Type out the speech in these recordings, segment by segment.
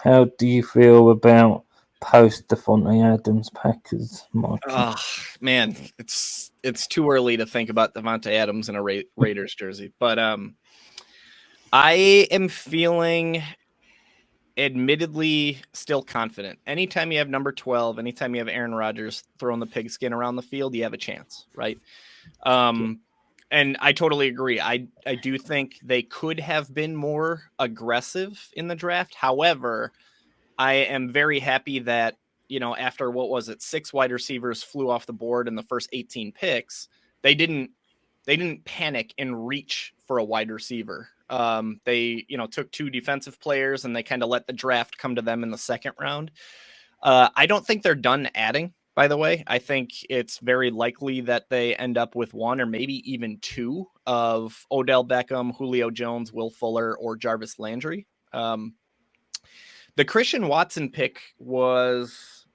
How do you feel about post Devontae Adams Packers, Mikey? Oh man, it's too early to think about Devontae Adams in a Raiders jersey, but I am feeling admittedly still confident. Anytime you have number 12, anytime you have Aaron Rodgers throwing the pigskin around the field, you have a chance, right? And I totally agree. I do think they could have been more aggressive in the draft. However, I am very happy that, after what was it, 6 wide receivers flew off the board in the first 18 picks, they didn't panic and reach for a wide receiver. They, took 2 defensive players and they kind of let the draft come to them in the second round. I don't think they're done adding, by the way. I think it's very likely that they end up with 1 or maybe even 2 of Odell Beckham, Julio Jones, Will Fuller, or Jarvis Landry. The Christian Watson pick was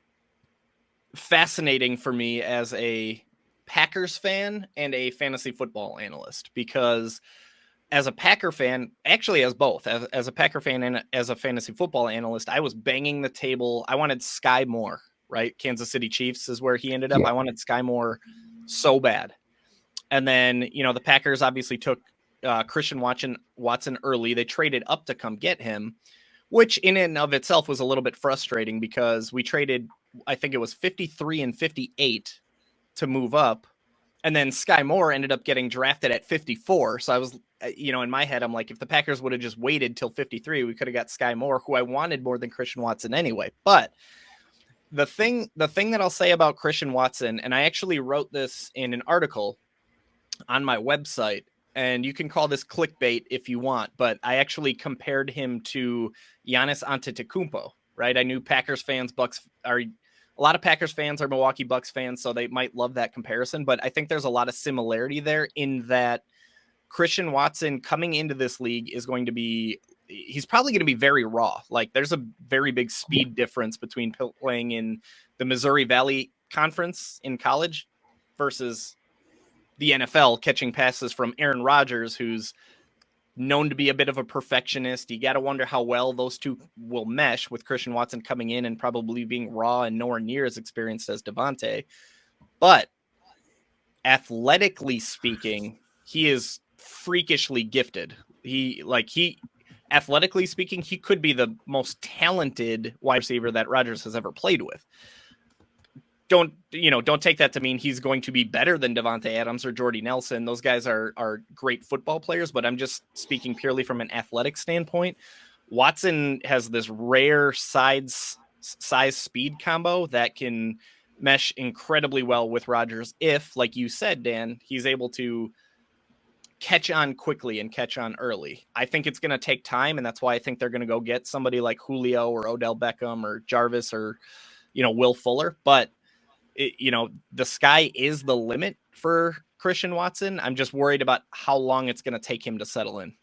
fascinating for me as a Packers fan and a fantasy football analyst, because as a Packer fan, actually as both, as a Packer fan and as a fantasy football analyst, I was banging the table. I wanted Sky Moore, right? Kansas City Chiefs is where he ended up. Yeah. I wanted Sky Moore so bad. And then, the Packers obviously took Christian Watson early. They traded up to come get him, which in and of itself was a little bit frustrating because we traded, I think it was 53 and 58 to move up. And then Sky Moore ended up getting drafted at 54. So I was, in my head, I'm like, if the Packers would have just waited till 53, we could have got Sky Moore, who I wanted more than Christian Watson anyway. But the thing that I'll say about Christian Watson, and I actually wrote this in an article on my website, and you can call this clickbait if you want, but I actually compared him to Giannis Antetokounmpo, right? I knew Packers fans, a lot of Packers fans are Milwaukee Bucks fans, so they might love that comparison, but I think there's a lot of similarity there in that Christian Watson coming into this league he's probably going to be very raw. Like, there's a very big speed difference between playing in the Missouri Valley Conference in college versus the NFL, catching passes from Aaron Rodgers, who's known to be a bit of a perfectionist. You got to wonder how well those two will mesh with Christian Watson coming in and probably being raw and nowhere near as experienced as Devontae. But athletically speaking, he is freakishly gifted. Athletically speaking, he could be the most talented wide receiver that Rodgers has ever played with. Don't take that to mean he's going to be better than Devontae Adams or Jordy Nelson. Those guys are great football players, but I'm just speaking purely from an athletic standpoint. Watson has this rare size speed combo that can mesh incredibly well with Rodgers if, like you said, Dan, he's able to catch on quickly and catch on early. I think it's going to take time, and that's why I think they're going to go get somebody like Julio or Odell Beckham or Jarvis or, Will Fuller. But the sky is the limit for Christian Watson. I'm just worried about how long it's going to take him to settle in.